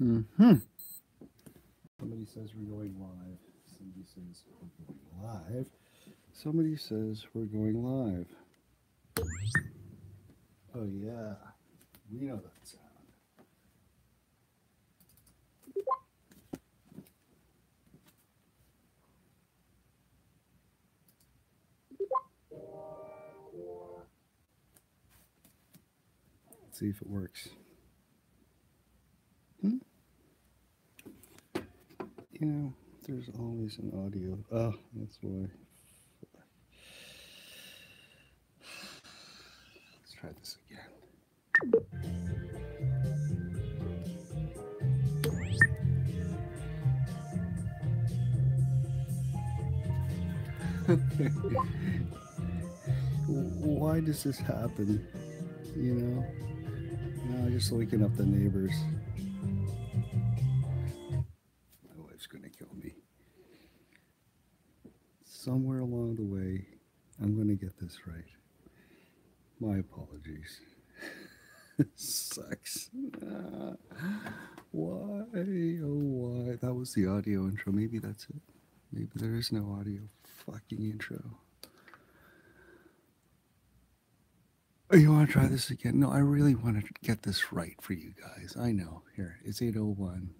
Mm-hmm. Somebody says we're going live. Somebody says we're going live. Somebody says we're going live. Oh, yeah. We know that sound. Let's see if it works. You know, there's always an audio. Oh, that's why. Let's try this again. Why does this happen? You know? No, just waking up the neighbors. My wife's gonna kill me. Somewhere along the way, I'm gonna get this right. My apologies. Sucks. Why? Oh, why? That was the audio intro. Maybe that's it. Maybe there is no audio fucking intro. Oh, you want to try this again? No, I really want to get this right for you guys. I know. Here, it's 8:01.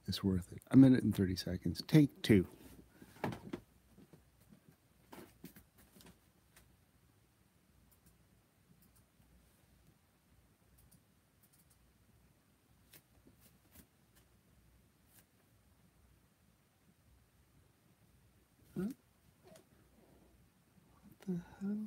It's worth it. A minute and 30 seconds. Take two. Huh? What the hell?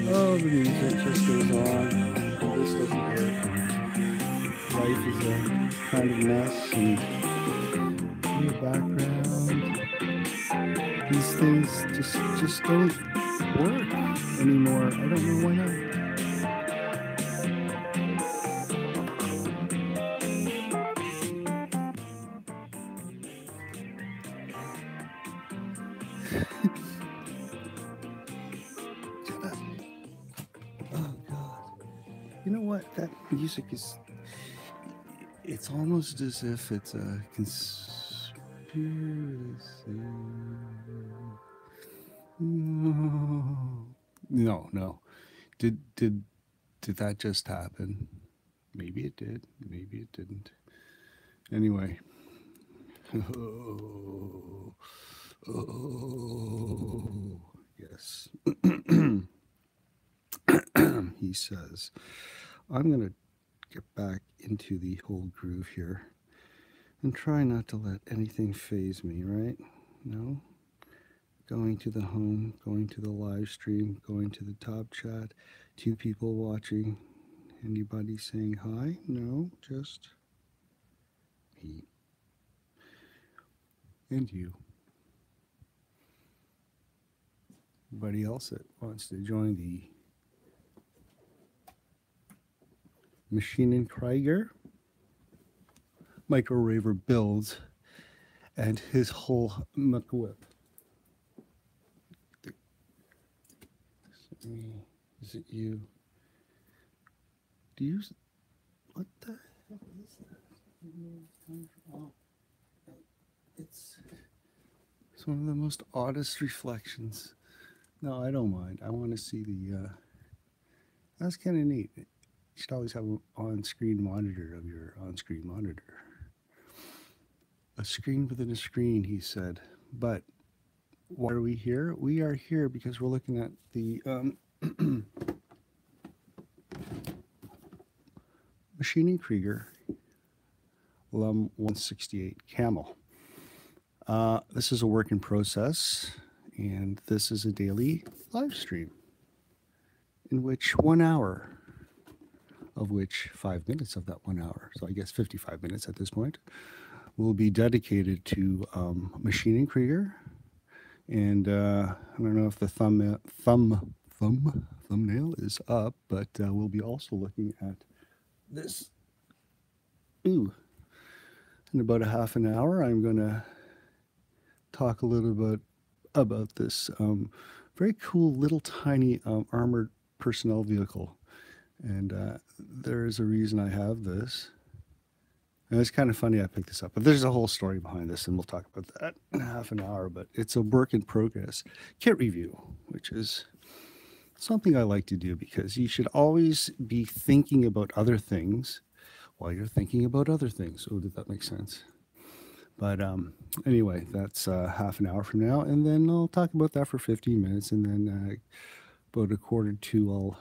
Oh, the music just goes on. This doesn't work. Life is a kind of mess, and in the background, these things just don't work anymore. I don't know why not. Oh God! You know what? That music is—it's almost as if it's a conspiracy. No. Did that just happen? Maybe it did. Maybe it didn't. Anyway. Oh, yes. He says, I'm going to get back into the whole groove here and try not to let anything faze me, right? No? Going to the home, going to the live stream, going to the top chat, 2 people watching. Anybody saying hi? No, just me. And you. Anybody else that wants to join the Maschinen Krieger microraver builds and his whole WIP. Is it you? Do you? What the hell is that? Oh, it's one of the most oddest reflections. No, I don't mind. I want to see the. That's kind of neat. You should always have an on-screen monitor of your on-screen monitor. A screen within a screen, he said. But why are we here? We are here because we're looking at the Maschinen Krieger LUM-168 CAMEL. This is a work in process, and this is a daily live stream in which 1 hour of which 5 minutes of that 1 hour, so I guess 55 minutes at this point, will be dedicated to Maschinen Krieger. And I don't know if the thumbnail is up, but we'll be also looking at this. Ooh, in about a half an hour, I'm going to talk a little bit about this very cool little tiny armored personnel vehicle. And there is a reason I have this. And it's kind of funny I picked this up, but there's a whole story behind this, and we'll talk about that in half an hour. But it's a work in progress kit review, which is something I like to do because you should always be thinking about other things while you're thinking about other things. Oh, did that make sense? But anyway, that's half an hour from now, and then I'll talk about that for 15 minutes, and then about a quarter to I'll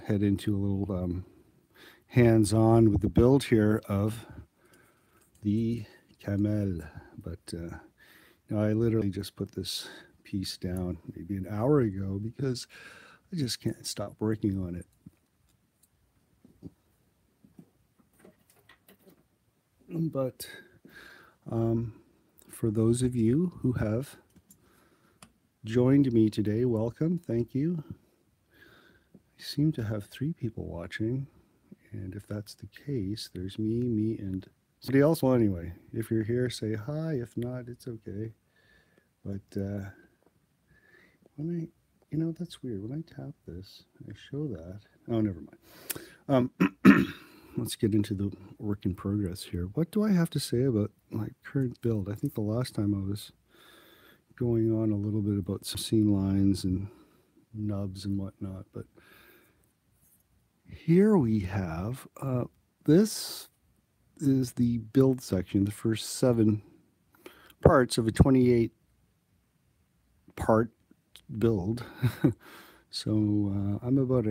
head into a little hands-on with the build here of the CAMEL. But you know, I literally just put this piece down maybe an hour ago because I just can't stop working on it. But for those of you who have joined me today, welcome, thank you. I seem to have 3 people watching, and if that's the case, there's me, and somebody else. Well, anyway, if you're here, say hi. If not, it's okay. But when I, you know, that's weird. When I tap this, I show that. Oh, never mind. Let's get into the work in progress here. What do I have to say about my current build? I think the last time I was going on a little bit about some seam lines and nubs and whatnot, but here we have, this is the build section, the first 7 parts of a 28 part build. So I'm about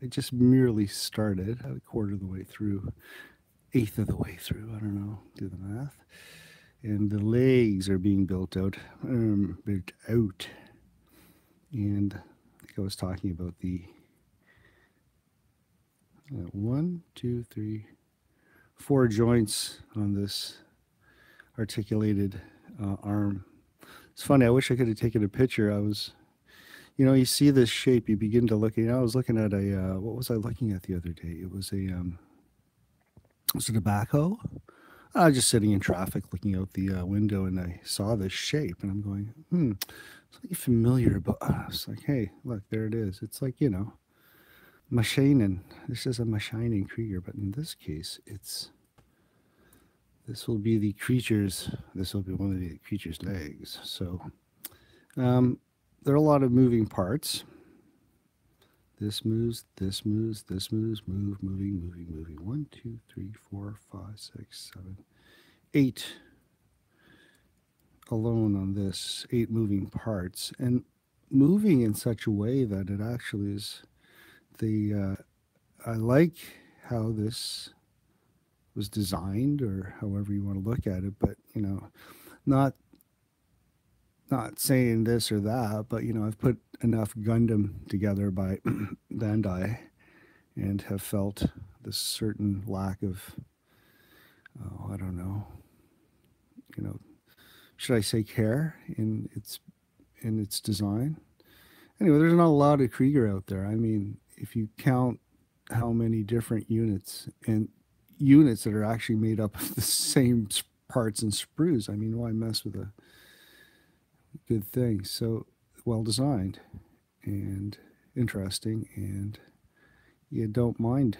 I just merely started a quarter of the way through, 1/8 of the way through, I don't know, do the math. And the legs are being built out. And I think I was talking about the 1, 2, 3, 4 joints on this articulated arm. It's funny, I wish I could have taken a picture. I was, you know, you see this shape, you begin to look, I was looking at a, what was I looking at the other day? It was a, was it a backhoe? I was just sitting in traffic looking out the window, and I saw this shape, and I'm going, something familiar, but it's like, hey, look, there it is. It's like, you know, Maschinen. This is a Maschinen Krieger, but in this case, this will be the creature's, this will be one of the creature's legs. So there are a lot of moving parts. This moves, this moves, this moves, moving. 1, 2, 3, 4, 5, 6, 7, 8 alone on this, 8 moving parts, and moving in such a way that it actually is the, I like how this was designed, or however you want to look at it, but, you know, not saying this or that, but, you know, I've put enough Gundam together by Bandai and have felt this certain lack of, I don't know, you know, should I say care in its design? Anyway, there's not a lot of Krieger out there. I mean, if you count how many different units and units that are actually made up of the same parts and sprues, I mean, why mess with a good thing? So well designed and interesting, and you don't mind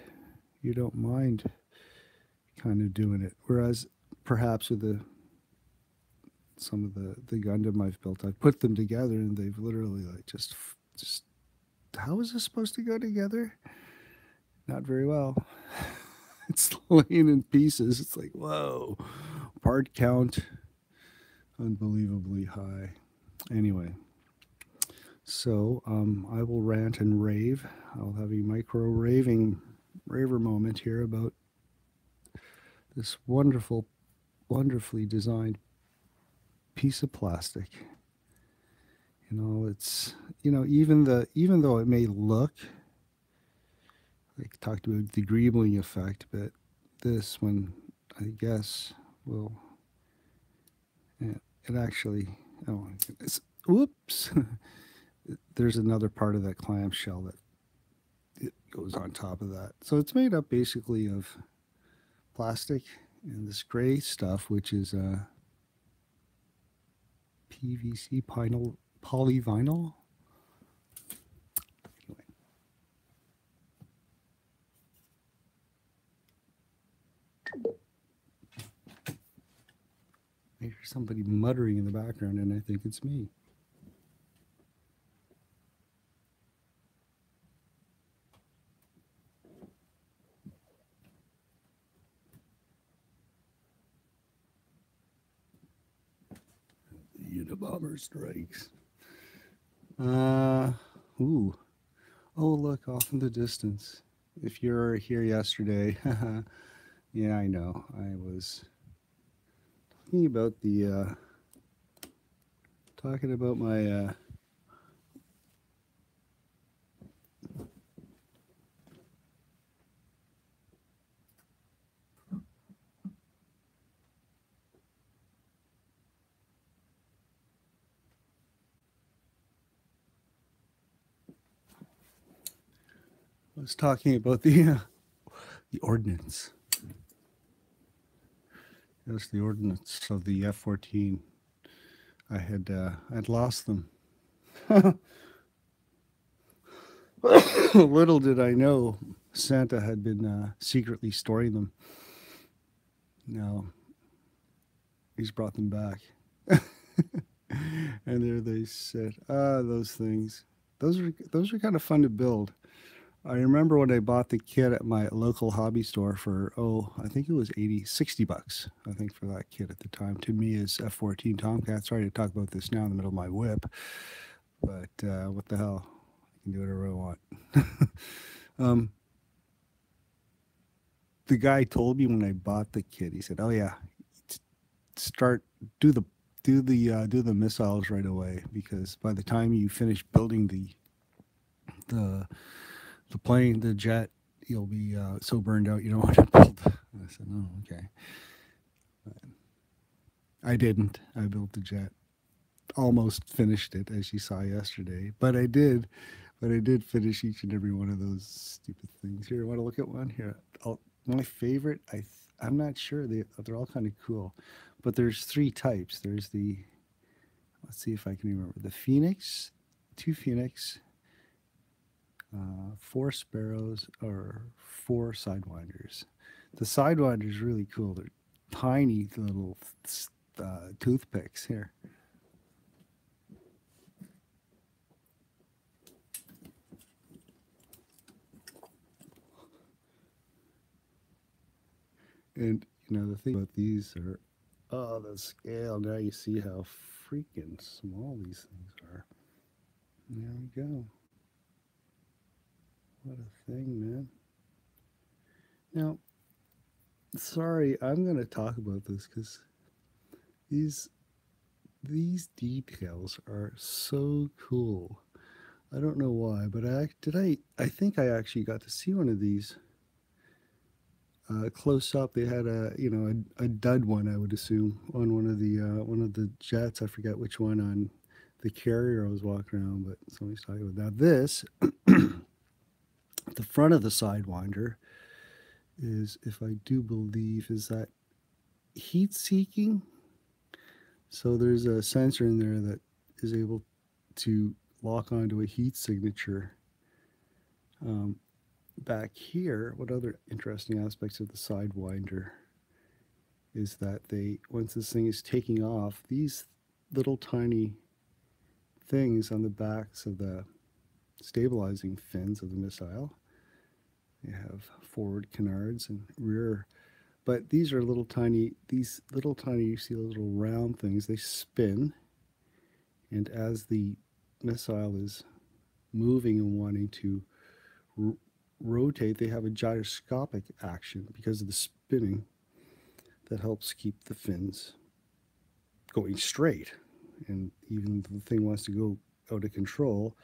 kind of doing it. Whereas perhaps with some of the Gundam I've built, I've put them together and they've literally like just how is this supposed to go together? Not very well. It's laying in pieces. It's like, whoa, part count unbelievably high. Anyway, so I will rant and rave. I'll have a raver moment here about this wonderfully designed piece of plastic. You know, it's, you know, even though it may look I talked about the greebling effect, but this one, I guess, will, yeah, it actually, oh, it's, whoops. There's another part of that clamshell that it goes on top of that. So it's made up basically of plastic and this gray stuff, which is PVC polyvinyl. Anyway. I hear somebody muttering in the background, and I think it's me. The Unabomber strikes. Ooh. Oh, look, off in the distance. If you're here yesterday, yeah, I know. I was talking about the, talking about my, I was talking about the ordinance. That's the ordinance of the F-14. I'd lost them. Little did I know Santa had been secretly storing them. Now he's brought them back. And there they sit. Those things. Those are kind of fun to build. I remember when I bought the kit at my local hobby store for, I think it was 60 bucks, I think, for that kit at the time. To me, as F-14 Tomcat. Sorry to talk about this now in the middle of my WIP, but what the hell? I can do whatever I want. The guy told me when I bought the kit, he said, "Oh yeah, do the missiles right away, because by the time you finish building the plane, the jet, you'll be so burned out you don't want to build." I said, "Oh, okay." But I didn't. I built the jet. Almost finished it, as you saw yesterday. But I did finish each and every one of those stupid things. Here, want to look at one? Here, my favorite. I'm not sure. They're all kind of cool, but there's 3 types. There's the, let's see if I can remember, the Phoenix, 2 Phoenix, 4 Sparrows, or 4 Sidewinders. The Sidewinder is really cool. They're tiny little toothpicks. Here. And, the thing about these are, the scale. Now you see how freaking small these things are. There we go. What a thing, man. Now, sorry, I'm going to talk about this because these details are so cool. I don't know why, but I think I actually got to see one of these close up. They had a dud one, I would assume, on one of the jets. I forget which one on the carrier I was walking around, but somebody's talking about that. This, the front of the Sidewinder is, if I do believe, is that heat seeking. So there's a sensor in there that is able to lock onto a heat signature. Back here, what other interesting aspects of the Sidewinder is that once this thing is taking off, these little tiny things on the backs of the stabilizing fins of the missile, they have forward canards and rear, but these are little tiny, you see those little round things, they spin, and as the missile is moving and wanting to rotate, they have a gyroscopic action because of the spinning that helps keep the fins going straight. And even if the thing wants to go out of control,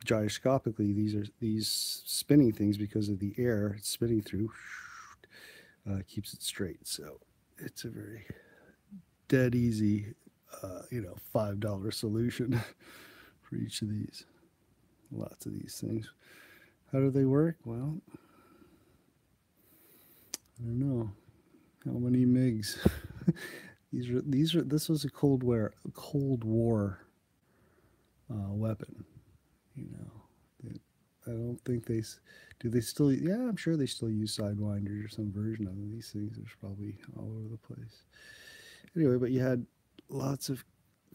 gyroscopically, these spinning things, because of the air it's spinning through, keeps it straight. So it's a very dead easy, $5 solution for each of these. Lots of these things. How do they work? Well, I don't know. How many MiGs? This was a Cold War weapon. I don't think they do. They still? Yeah, I'm sure they still use sidewinders or some version of them. These things are probably all over the place. Anyway, but you had lots of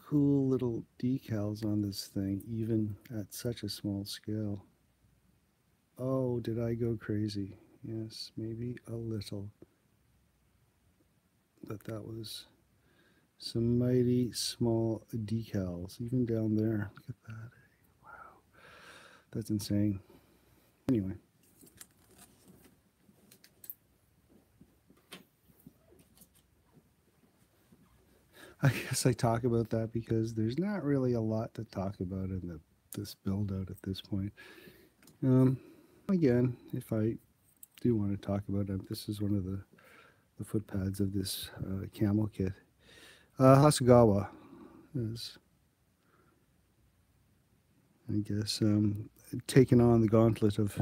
cool little decals on this thing, even at such a small scale. Oh, did I go crazy? Yes, maybe a little. But that was some mighty small decals, even down there. Look at that. Wow. That's insane. Anyway. I guess I talk about that because there's not really a lot to talk about in this build out at this point. Again, if I do want to talk about it, this is one of the foot pads of this camel kit. Hasegawa is, I guess, taken on the gauntlet of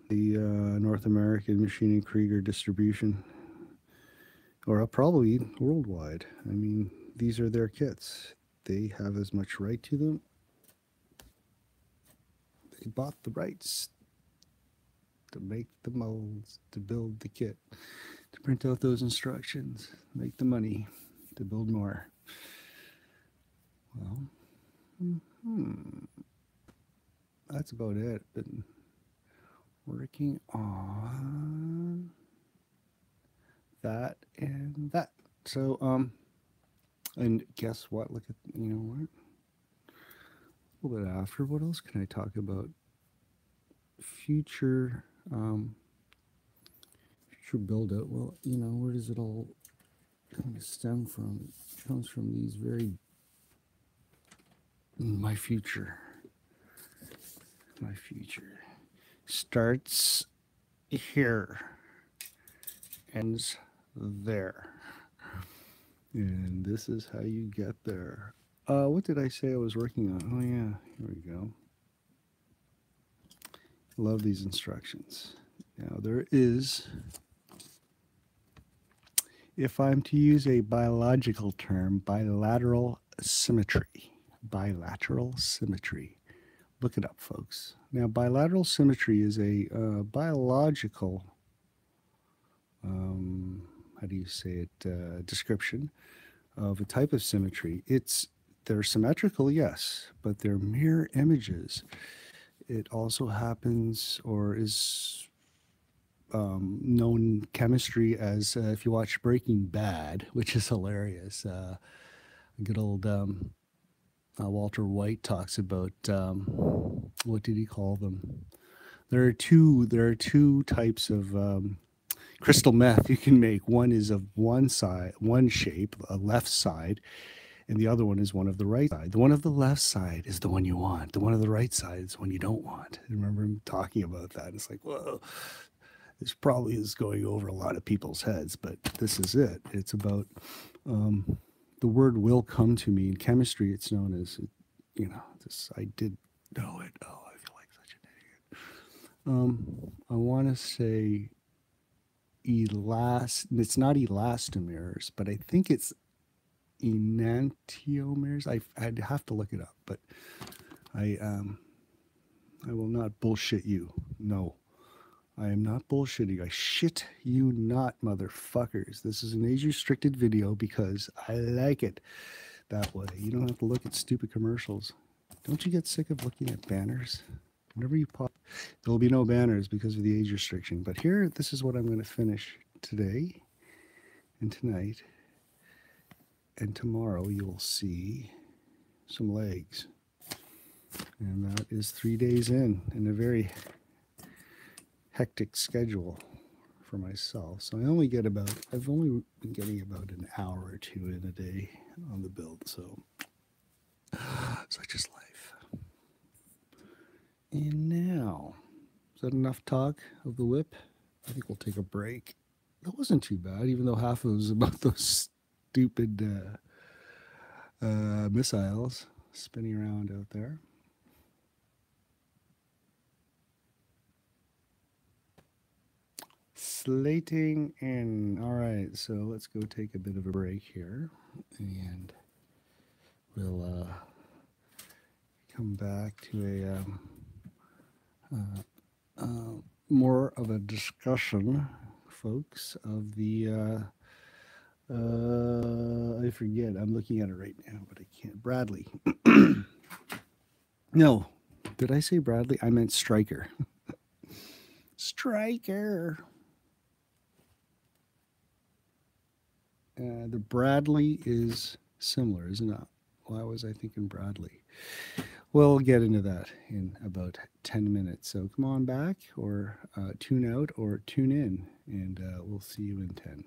the North American Maschinen Krieger distribution, or probably worldwide. I mean, these are their kits. They have as much right to them. They bought the rights to make the molds, to build the kit, to print out those instructions, make the money to build more. Well, that's about it. Been working on that and that. So, and guess what? Look at, you know what? A little bit after, what else can I talk about? Future build out. Well, where does it all kind of stem from? It comes from these very my future starts here, ends there, and this is how you get there. What did I say I was working on? Oh yeah, here we go. Love these instructions. Now there is, if I'm to use a biological term, bilateral symmetry. Bilateral symmetry. Look it up, folks. Now, bilateral symmetry is a biological, how do you say it, description of a type of symmetry. They're symmetrical, yes, but they're mirror images. It also happens, or is known in chemistry as, if you watch Breaking Bad, which is hilarious, good old Walter White talks about, what did he call them? There are two types of crystal meth you can make. One is of one side, one shape, a left side, and the other one is one of the right side. The one of the left side is the one you want. The one of the right side is the one you don't want. I remember him talking about that. It's like, whoa, this probably is going over a lot of people's heads, but this is it. It's about the word will come to me. In chemistry, it's known as, this, I did know it. Oh, I feel like such an idiot. I want to say it's not elastomers, but I think it's enantiomers. I'd have to look it up, but I will not bullshit you. No, I am not bullshitting. I shit you not, motherfuckers. This is an age-restricted video because I like it that way. You don't have to look at stupid commercials. Don't you get sick of looking at banners? Whenever you pop, there will be no banners because of the age restriction. But here, this is what I'm going to finish today and tonight. And tomorrow you'll see some legs. And that is 3 days in a very hectic schedule for myself. So I've only been getting about an hour or two in a day on the build. So such is life. And now, is that enough talk of the WIP? I think we'll take a break. That wasn't too bad, even though half of it was about those stupid missiles spinning around out there. Slating in. All right, so let's go take a bit of a break here, and we'll come back to a more of a discussion, folks, of the. I forget. I'm looking at it right now, but I can't. Bradley. No, did I say Bradley? I meant Stryker. Stryker. The Bradley is similar, isn't it? Why was I thinking Bradley? We'll get into that in about 10 minutes. So come on back, or tune out, or tune in, and we'll see you in 10.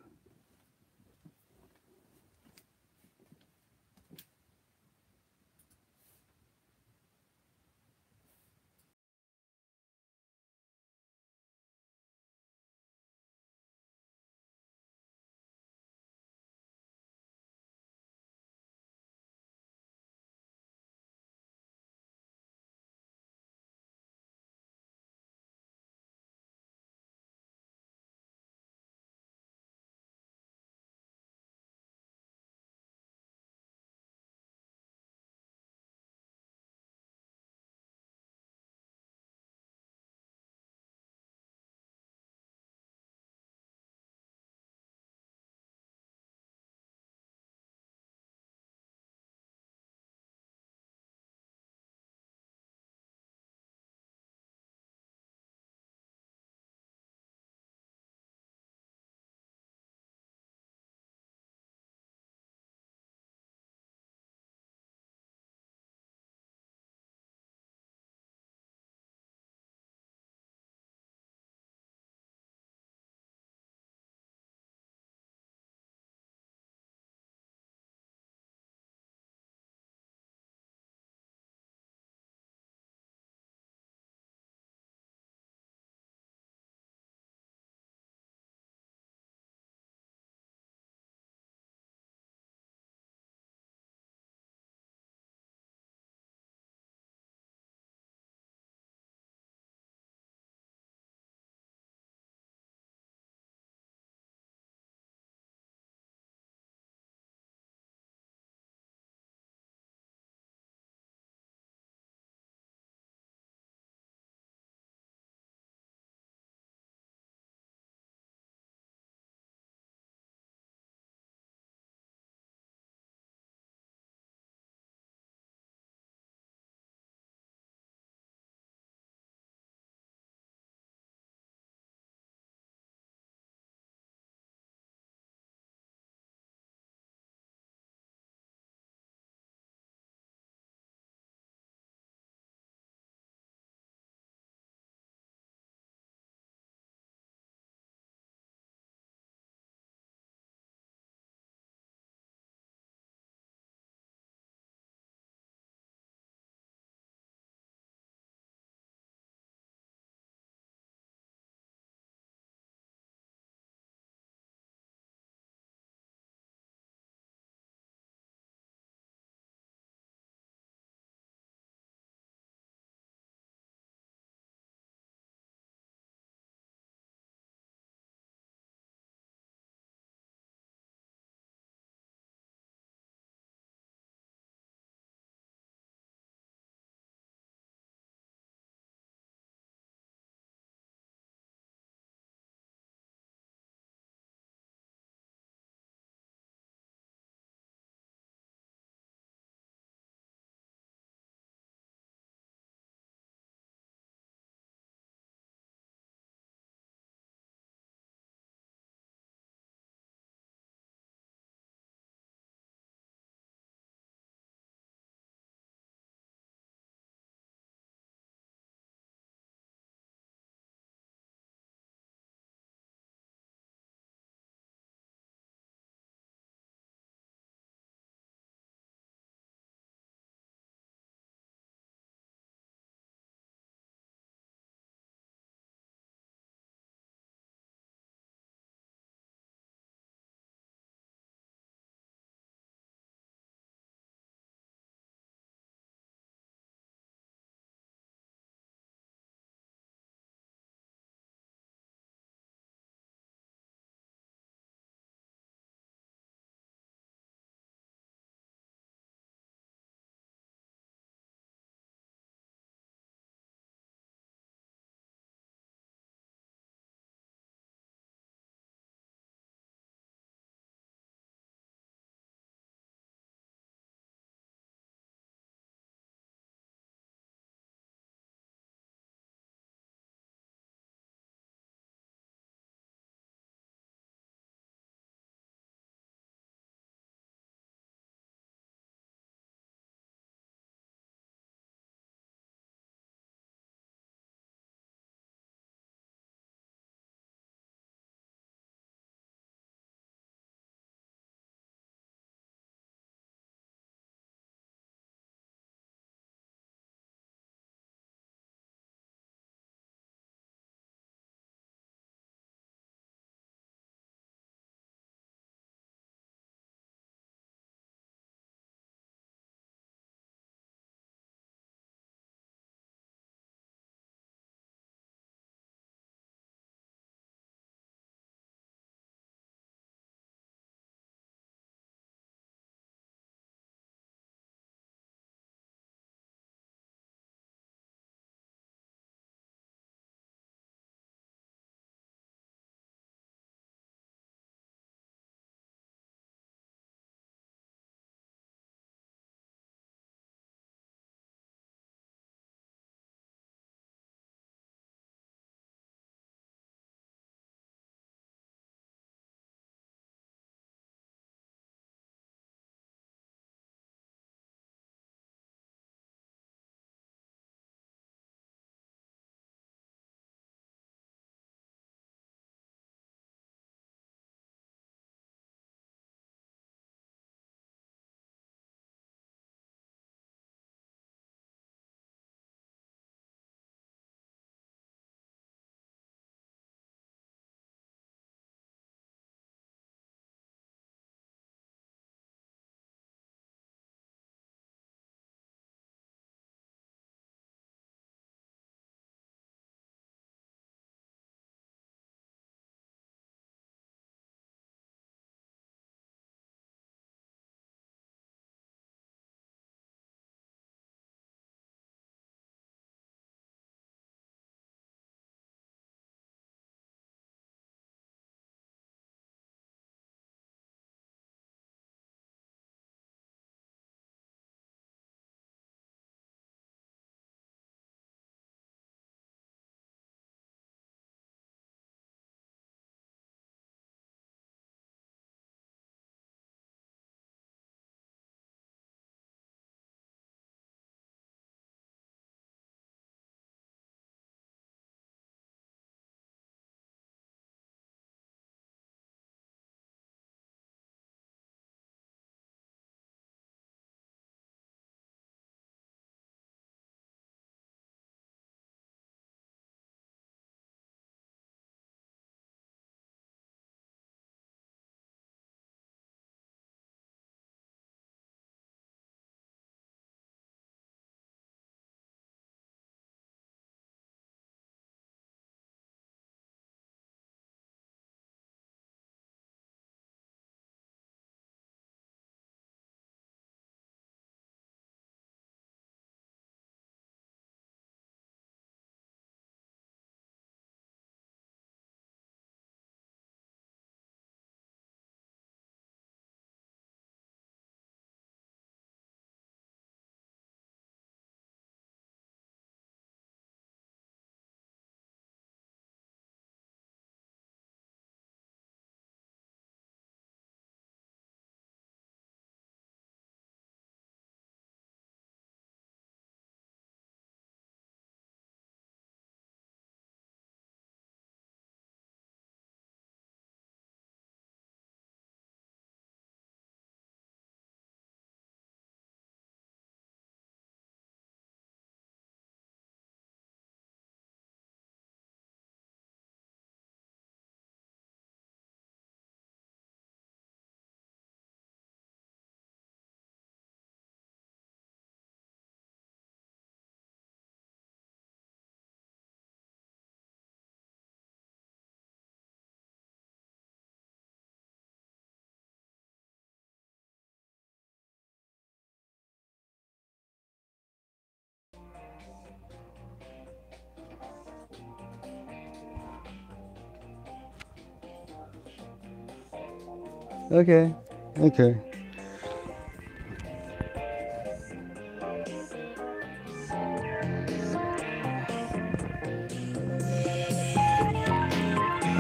Okay. Okay.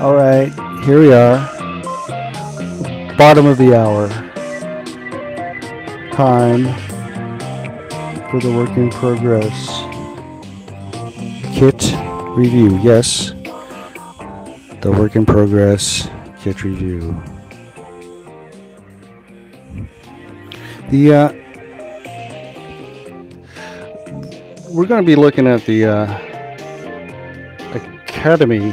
All right. Here we are. Bottom of the hour. Time for the work in progress. Kit review. Yes. The work in progress kit review. The we're going to be looking at the Academy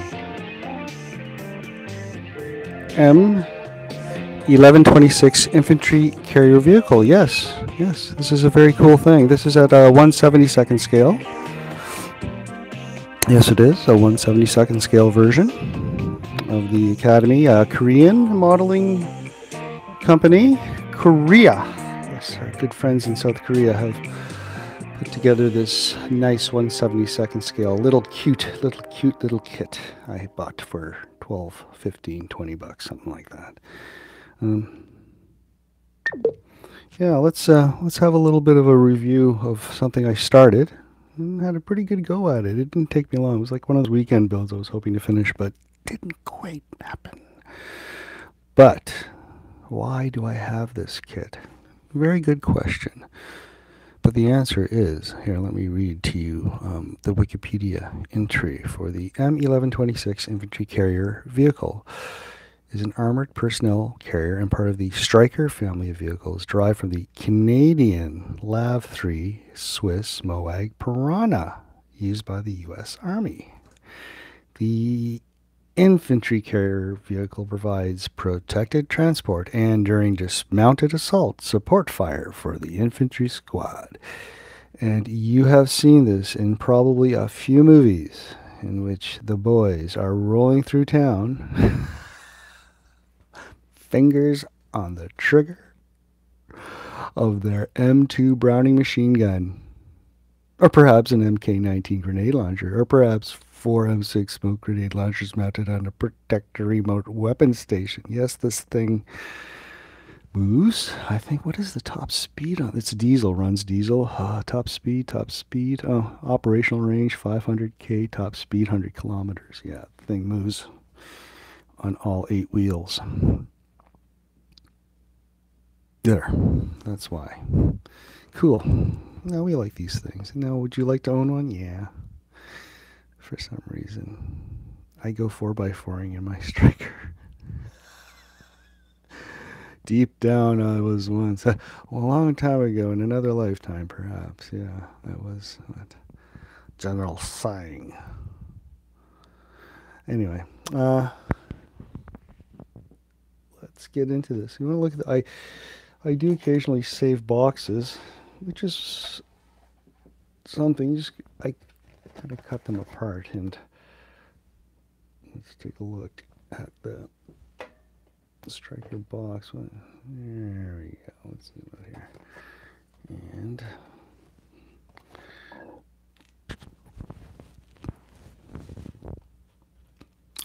M1126 infantry carrier vehicle. Yes, yes, this is a very cool thing. This is at a 1/72nd scale. Yes, it is a 1/72nd scale version of the Academy, Korean modeling company, Korea. Yes, our good friends in South Korea have put together this nice 1/72nd scale little cute little kit I bought for 12, 15, 20 bucks, something like that. Yeah, let's have a little bit of a review of something I started and had a pretty good go at it. It didn't take me long. It was like one of those weekend builds I was hoping to finish, but didn't quite happen. But why do I have this kit? Very good question. But the answer is, here, let me read to you the Wikipedia entry for the M1126 infantry carrier vehicle. Is an armored personnel carrier and part of the Stryker family of vehicles derived from the Canadian LAV-3 Swiss MOAG Piranha used by the U.S. Army. The infantry carrier vehicle provides protected transport and, during dismounted assault, support fire for the infantry squad. And you have seen this in probably a few movies in which the boys are rolling through town, fingers on the trigger of their M2 Browning machine gun, or perhaps an MK19 grenade launcher, or perhaps 4 M6 smoke grenade launchers mounted on a protector remote weapon station. Yes, this thing moves. I think, what is the top speed on it's diesel, runs diesel. Top speed. Oh, operational range 500k, top speed 100 kilometers. Yeah, the thing moves on all 8 wheels. There, that's why. Cool. Now we like these things. Now, would you like to own one? Yeah. For some reason, I go 4x4ing in my Stryker. Deep down, I was once, a long time ago, in another lifetime, perhaps. Yeah, that was what General Sang. Anyway, let's get into this. You want to look at the, I do occasionally save boxes, which is something. I kind of cut them apart, and let's take a look at the Stryker box. There we go. Let's see what here. And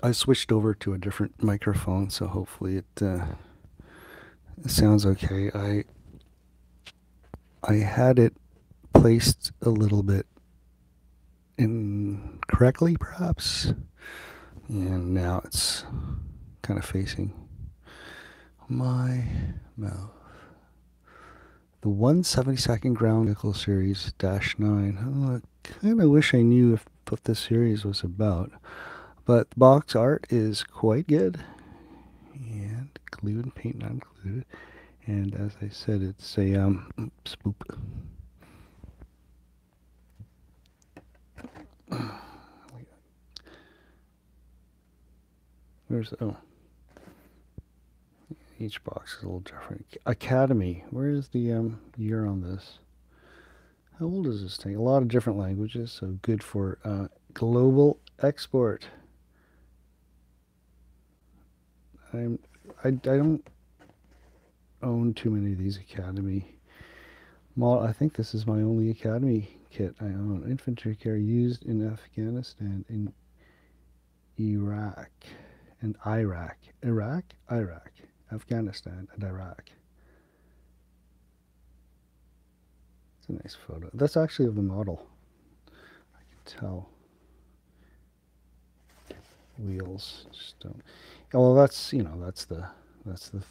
I switched over to a different microphone, so hopefully it sounds okay. I had it placed a little bit incorrectly, perhaps, and now it's kind of facing my mouth. The 1/72nd Ground Vehicle Series -9. Oh, I kind of wish I knew what this series was about, but the box art is quite good, and glue and paint not included. And as I said, it's a spoop. Where's each box is a little different. Academy. Where is the year on this? How old is this thing? A lot of different languages, so good for global export. I don't own too many of these Academy. I think this is my only Academy kit I own. Infantry carrier used in Afghanistan, in Iraq, and Iraq. Afghanistan and Iraq. It's a nice photo. That's actually of the model. I can tell. Wheels just don't. Well, that's, you know, that's the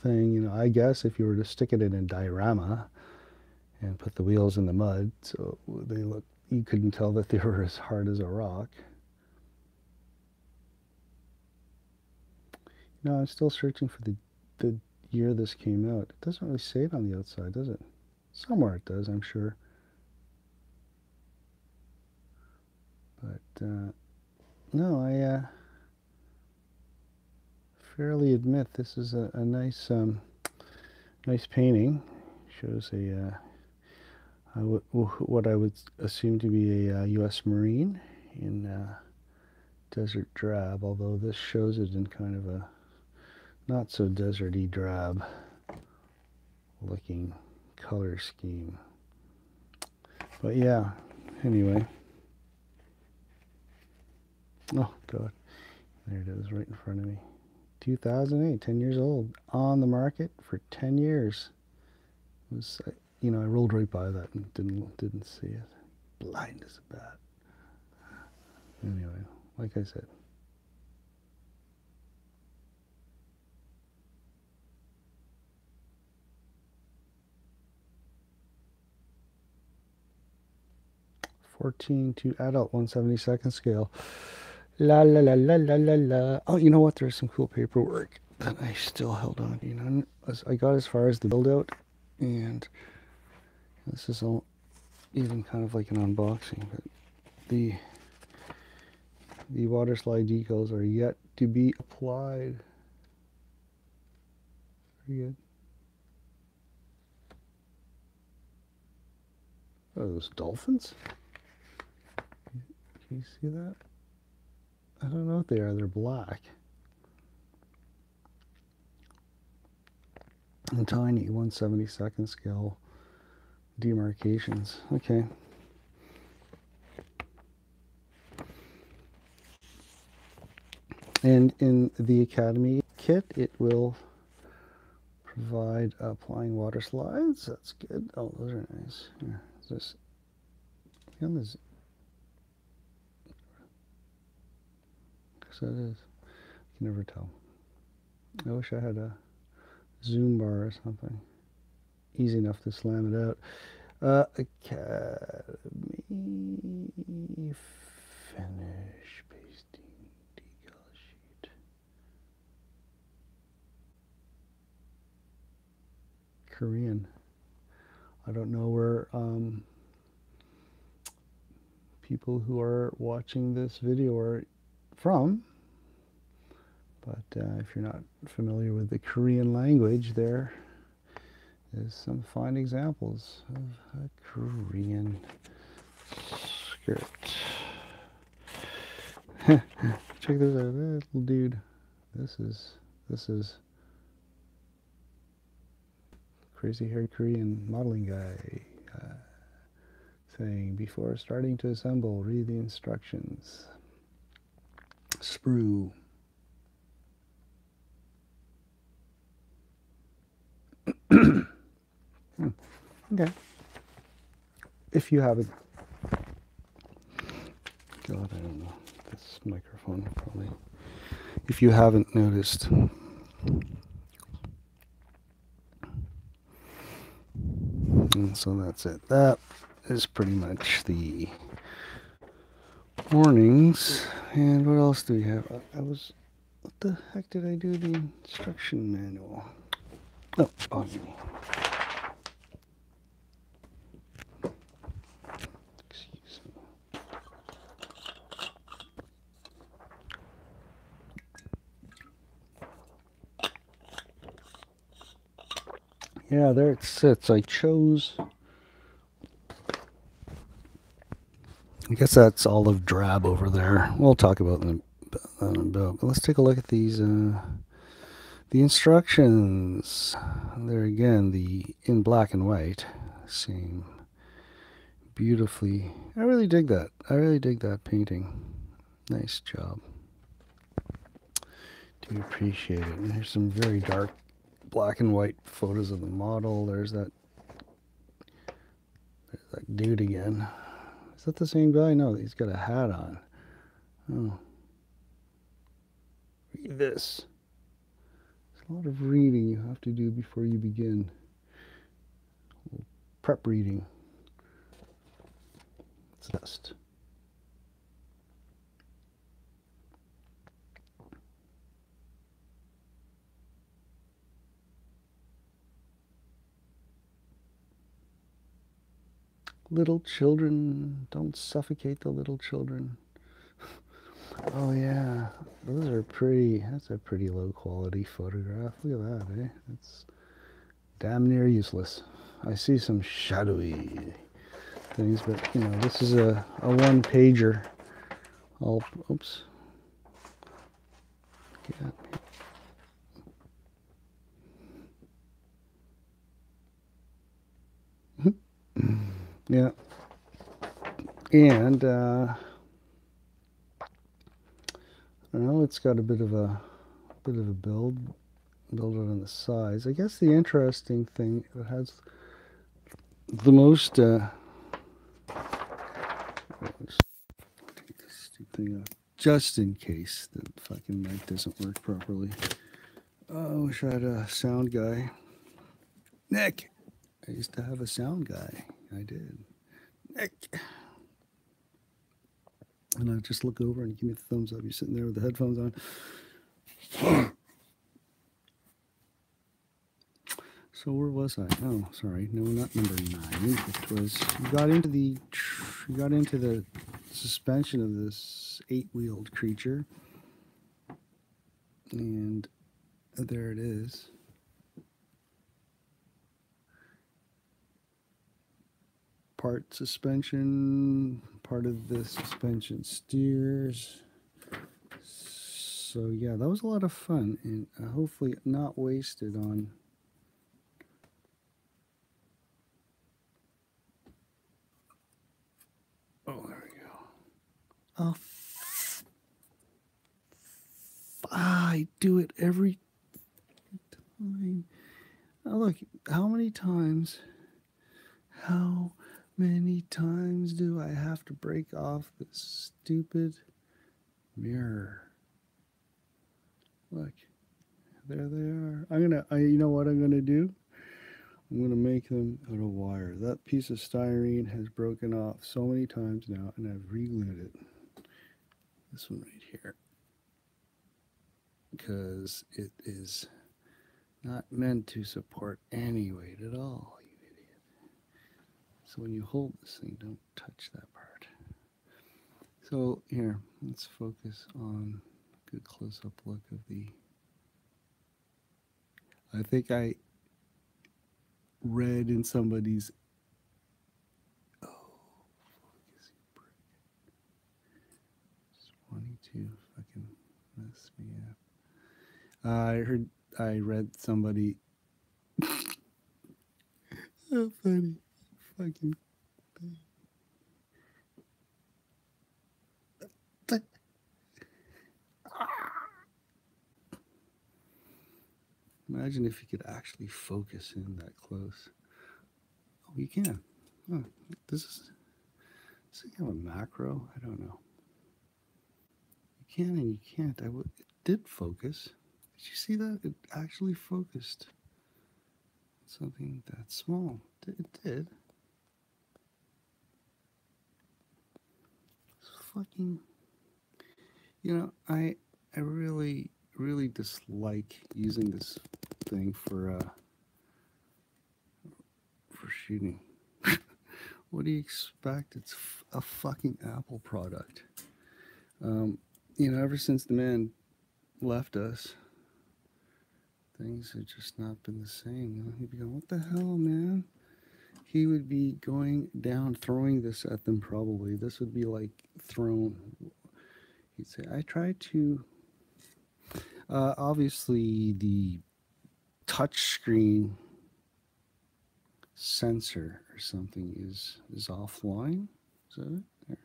thing. You know, I guess if you were to stick it in a diorama and put the wheels in the mud, so they look, you couldn't tell that they were as hard as a rock. No, I'm still searching for the year this came out. It doesn't really say it on the outside, does it? Somewhere it does, I'm sure. But no, I fairly admit this is a nice nice painting. Shows a what I would assume to be a U.S. Marine in desert drab, although this shows it in kind of a not so deserty drab looking color scheme. But yeah, anyway. Oh God, there it is right in front of me. 2008, 10 years old, on the market for 10 years. It was, you know, I rolled right by that and didn't see it. Blind as a bat. Anyway, like I said. to adult, 1/72 scale. La la la la la la la. Oh, you know what? There's some cool paperwork that I still held on. You know, I got as far as the build out, and this is all even kind of like an unboxing. But the water slide decals are yet to be applied. Very good. Oh, those dolphins? Can you see that? I don't know what they are. They're black. And tiny, 1/72 scale demarcations. Okay. And in the Academy kit, it will provide applying water slides. That's good. Oh, those are nice. Here, is this? And this. So it is. I can never tell. I wish I had a zoom bar or something. Easy enough to slam it out. Academy finish pasting decal sheet. Korean. I don't know where people who are watching this video are from, but if you're not familiar with the Korean language, there is some fine examples of a Korean skirt. Check this out, little dude. This is crazy haired Korean modeling guy saying, before starting to assemble, read the instructions. Sprue. Okay. If you haven't, God, I don't know, this microphone probably. If you haven't noticed, and so that's it. That is pretty much the warnings. And what else do we have? What the heck did I do? The instruction manual. Oh, on me. Excuse me. Yeah, there it sits. I chose. I guess that's olive drab over there. We'll talk about them in a bit. But let's take a look at these. The instructions. There again, in black and white. Same. Beautifully. I really dig that. I really dig that painting. Nice job. Do appreciate it. And here's some very dark black and white photos of the model. There's that dude again. Is that the same guy? No, he's got a hat on. Oh. Read this. There's a lot of reading you have to do before you begin. Prep reading. It's best. Little children, don't suffocate the little children. Oh yeah, those are pretty. That's a pretty low quality photograph. Look at that, eh? That's damn near useless. I see some shadowy things, but you know, this is a one pager. I'll, oops. Yeah. And I don't know, it's got a bit of a build it on the sides. I guess the interesting thing, it has the most take this stupid thing off just in case the fucking mic doesn't work properly. Oh, I wish I had a sound guy. Nick! I used to have a sound guy. I did. Nick! And I just look over and give me the thumbs up. You're sitting there with the headphones on. So where was I? Oh, sorry. No, not number 9. It was you got into the suspension of this 8-wheeled creature, and there it is. Part suspension, part of the suspension steers. So yeah, that was a lot of fun, and hopefully not wasted on. Oh, there we go. Oh, I do it every time. Oh, look, how many times do I have to break off this stupid mirror? Look, there they are. You know what I'm gonna do? I'm gonna make them out of wire. That piece of styrene has broken off so many times now, and I've re-glued it. This one right here, because it is not meant to support any weight at all, you idiot. So when you hold this thing, don't touch that part. So here, let's focus on a good close-up look of the. I think I read in somebody's. Oh, focus, you prick. Just wanting to fucking mess me up. I read somebody. So funny. Fucking. Imagine if you could actually focus in that close. Oh, you can. Oh, does it have a macro? I don't know. You can and you can't. It did focus. Did you see that? It actually focused. Something that small. It did. It's fucking. You know, I really dislike using this thing for shooting. What do you expect? It's a fucking Apple product. You know, ever since the man left us, things have just not been the same. You know, he'd be going, "What the hell, man?" He would be going down, throwing this at them probably. This would be like thrown. He'd say, "I tried to." Obviously, the touchscreen sensor or something is offline. Is that it? There.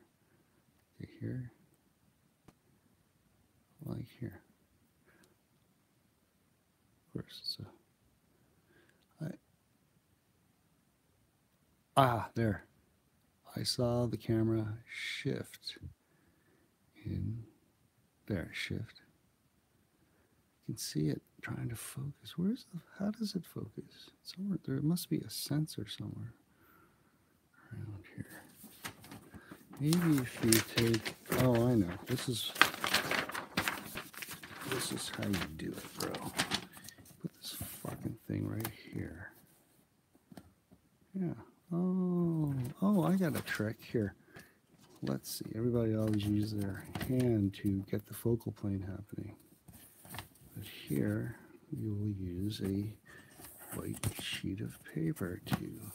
Okay, here. Like here. Of course, it's a Ah, there. I saw the camera shift in there, shift. You can see it trying to focus. Where's the, how does it focus? Somewhere there must be a sensor somewhere around here. Maybe if you take, oh, I know. This is how you do it, bro. Put this fucking thing right here. Yeah. Oh, I got a trick here. Let's see. Everybody always uses their hand to get the focal plane happening. But here, you will use a white sheet of paper to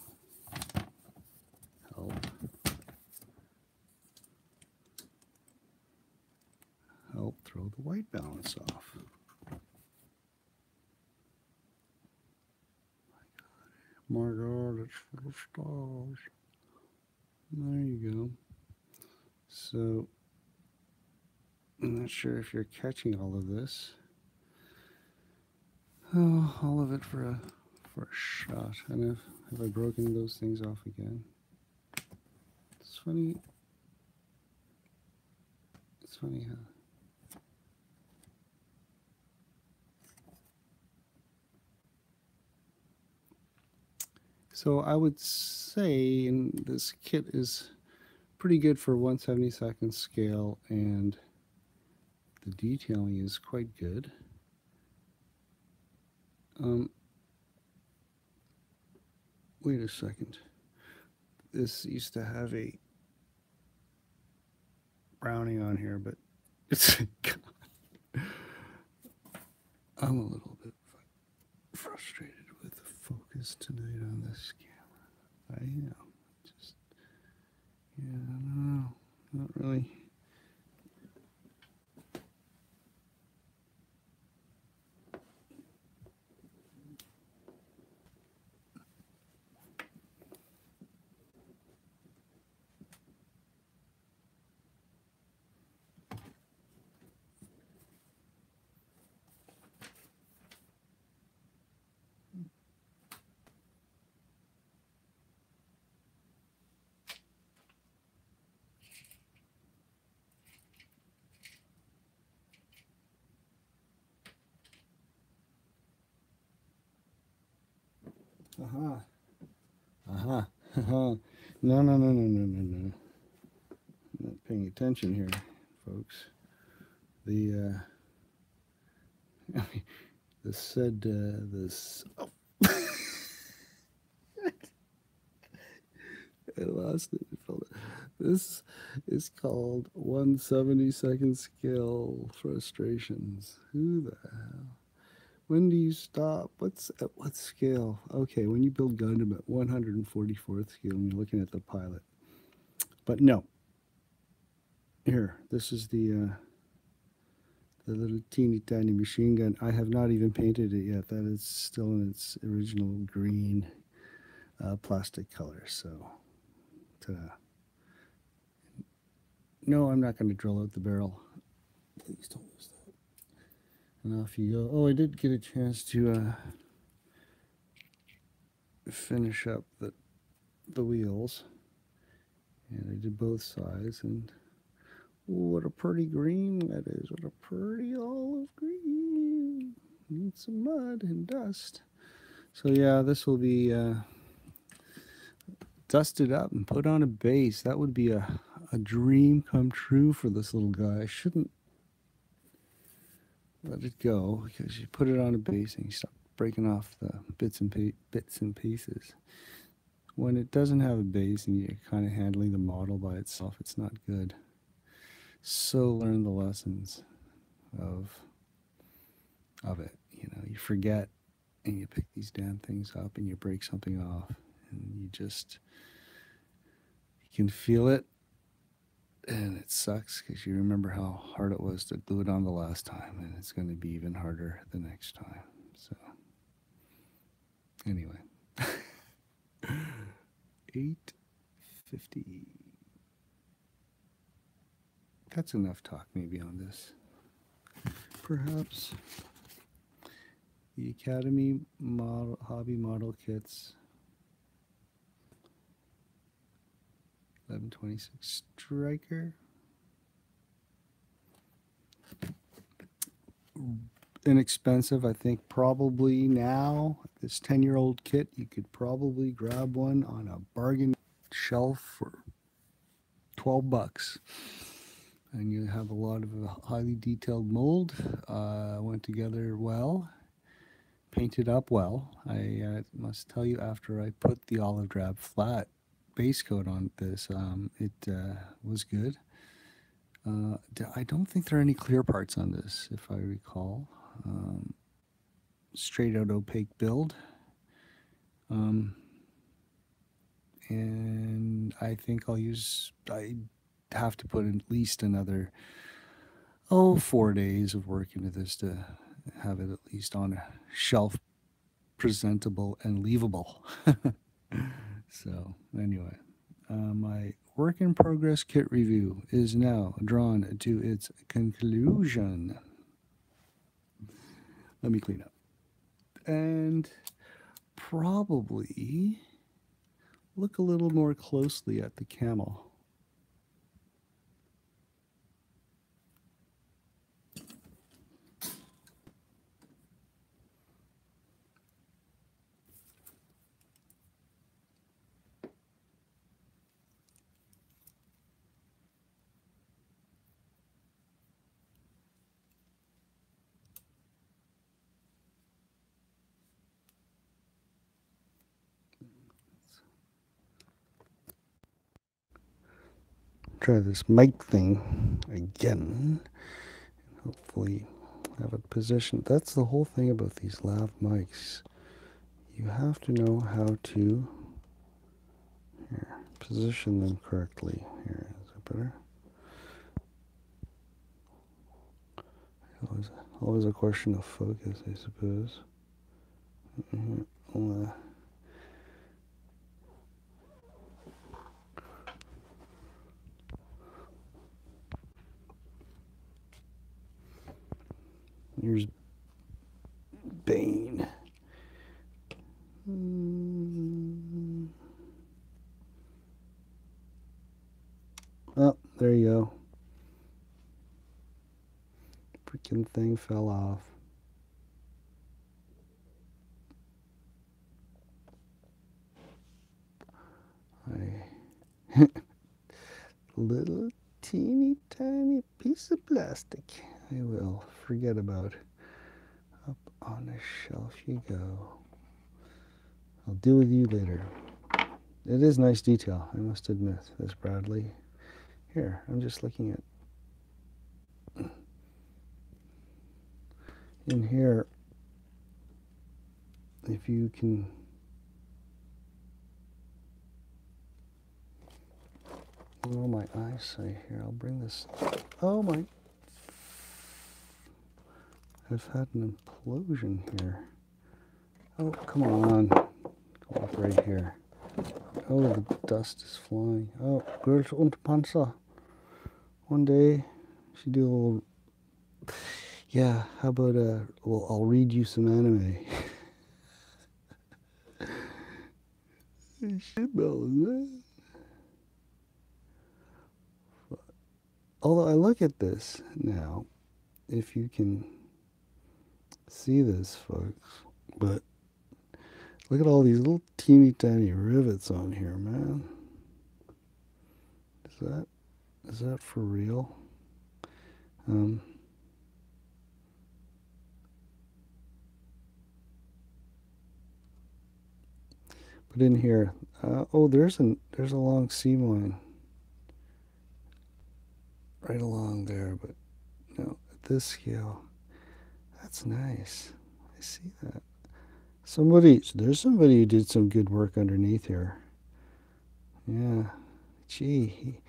help throw the white balance off. My God, it's full of stars. There you go. So, I'm not sure if you're catching all of this. Oh, all of it for a shot. And have I broken those things off again? It's funny. It's funny how. So I would say this kit is pretty good for 1/72 scale, and the detailing is quite good. Wait a second. This used to have a browning on here, but it's gone. I'm a little bit frustrated with the focus tonight on this camera. I am. Just, yeah, I don't know. Not really. No. I'm not paying attention here, folks. The this. Oh. I lost it. This is called 1/72 scale frustrations. Who the hell? When do you stop? What's at what scale? Okay, when you build Gundam at 144th scale and you're looking at the pilot. But no. Here, this is the little teeny tiny machine gun. I have not even painted it yet. That is still in its original green plastic color. So, ta-da. No, I'm not going to drill out the barrel. Please don't lose that. And off you go. Oh, I did get a chance to finish up the wheels, and I did both sides, and what a pretty green that is. What a pretty olive green. Needs some mud and dust. So yeah, this will be dusted up and put on a base. That would be a dream come true for this little guy. I shouldn't let it go, because you put it on a base and you stop breaking off the bits and pieces. When it doesn't have a base and you're kind of handling the model by itself, it's not good. So learn the lessons of it. You know, you forget and you pick these damn things up and you break something off, and you can feel it, and it sucks because you remember how hard it was to glue it on the last time, and it's going to be even harder the next time. So anyway, 8:50. That's enough talk maybe on this. Perhaps the Academy model, hobby model kits 1126 Stryker. Inexpensive, I think probably now, this 10-year-old kit, you could probably grab one on a bargain shelf for 12 bucks. And you have a lot of highly detailed mold, went together well, painted up well. I must tell you, after I put the olive drab flat base coat on this, it was good. I don't think there are any clear parts on this, if I recall. Straight out opaque build. And I think I have to put at least another, 4 days of work into this to have it at least on a shelf, presentable and leavable. So anyway, my work in progress kit review is now drawn to its conclusion. Let me clean up. And probably look a little more closely at the camel. Try this mic thing again. Hopefully have it positioned. That's the whole thing about these lav mics. You have to know how to position them correctly. Here, is that better? Always a question of focus, I suppose. Here's Bane. Oh, there you go. Freaking thing fell off. Little teeny tiny piece of plastic. I will forget about. Up on a shelf you go. I'll deal with you later. It is nice detail, I must admit, this Bradley. Here, I'm just looking at in here. If you can, oh, my eyesight here. I'll bring this. Oh my! I've had an implosion here. Oh, come on! Come off right here. Oh, the dust is flying. Oh, Girls und Panzer. One day, should do a little. Yeah, how about well, I'll read you some anime. Although I look at this now, if you can see this, folks, but look at all these little teeny tiny rivets on here, man. Is that for real? But in here, oh, there's a long seam line right along there, but no, at this scale, that's nice. I see that. There's somebody who did some good work underneath here. Yeah, gee,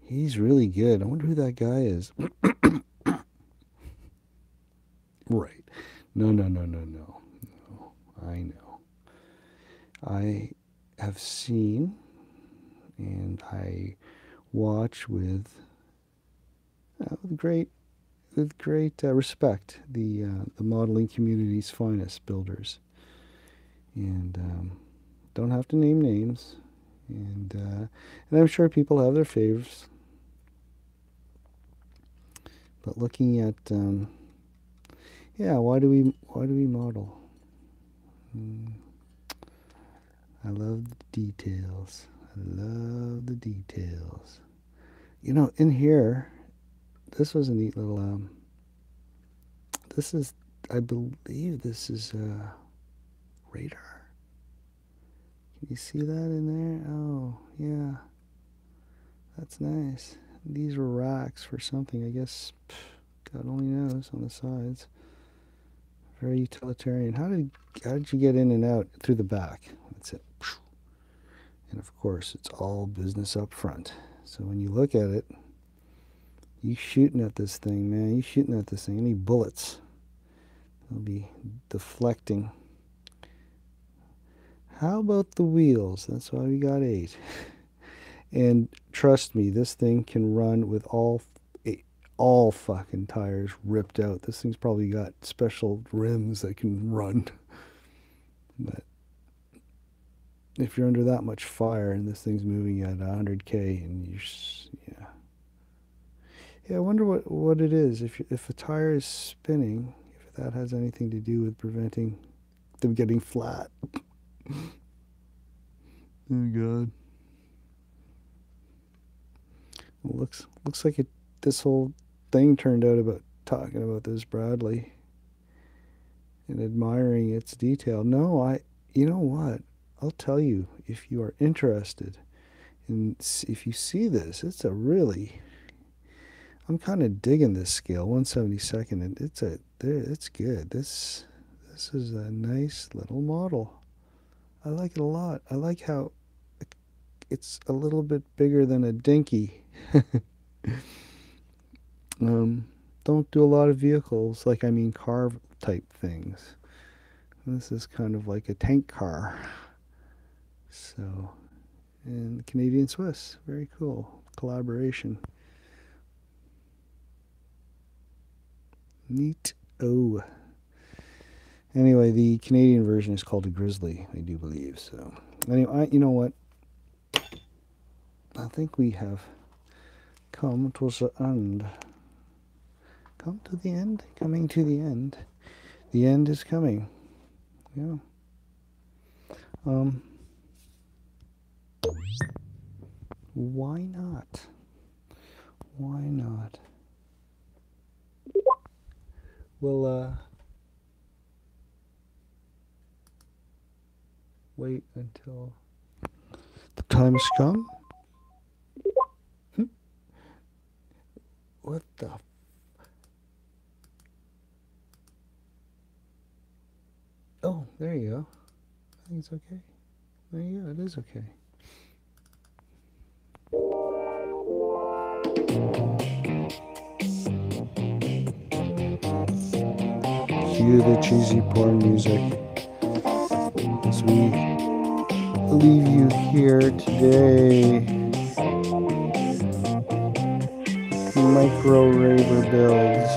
he's really good. I wonder who that guy is. Right. No. I know. I have seen and I watch with great respect the modeling community's finest builders, and don't have to name names. And I'm sure people have their faves. But looking at, yeah, why do we model? I love the details. I love the details. You know, in here, this was a neat little, this is, I believe this is radar. Can you see that in there? Oh, yeah. That's nice. These were racks for something, I guess. God only knows on the sides. Very utilitarian. How did you get in and out? Through the back. That's it. And of course, it's all business up front. So when you look at it, you shooting at this thing, man. You shooting at this thing. Any bullets, they'll be deflecting. How about the wheels? That's why we got 8. And trust me, this thing can run with all fucking tires ripped out. This thing's probably got special rims that can run. But if you're under that much fire and this thing's moving at 100K and yeah. Yeah, I wonder what it is. If a tire is spinning, if that has anything to do with preventing them getting flat. Oh God. Well, looks like this whole thing turned out about talking about this Bradley and admiring its detail. No, you know what? I'll tell you, if you are interested and if you see this, it's a really, I'm kind of digging this scale, 1/72, and it's good. This is a nice little model. I like it a lot. I like how it's a little bit bigger than a dinky. Don't do a lot of vehicles, like I mean car type things. This is kind of like a tank car. So, and Canadian Swiss, very cool collaboration. Neat. Oh. Anyway, the Canadian version is called a Grizzly, I do believe. So, anyway, you know what? I think we have come to the end. Come to the end? Coming to the end. The end is coming. Yeah. Why not? Why not? We'll wait until the time has come. What the? Oh, there you go. I think it's okay. There you go. It is okay. Cue the cheesy porn music as we leave you here today. Microraver builds.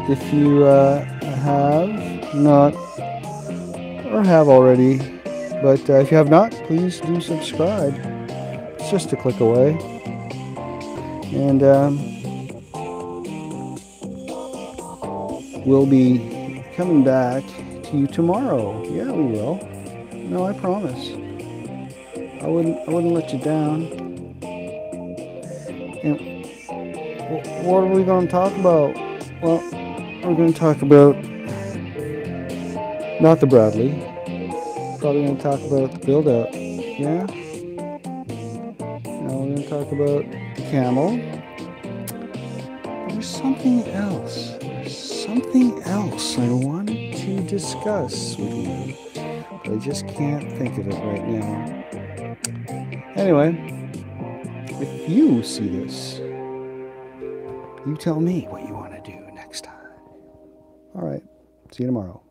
If you have not or have already, but if you have not, please do subscribe. It's just a click away. And we'll be coming back to you tomorrow. Yeah, we will. No, I promise. I wouldn't let you down. And what are we going to talk about? Well, we're going to talk about not the Bradley. Probably going to talk about the build out. Yeah. Now we're going to talk about the Camel. There's something else. There's something else I wanted to discuss with you. But I just can't think of it right now. Anyway, if you see this, you tell me what you want to do next time. All right. See you tomorrow.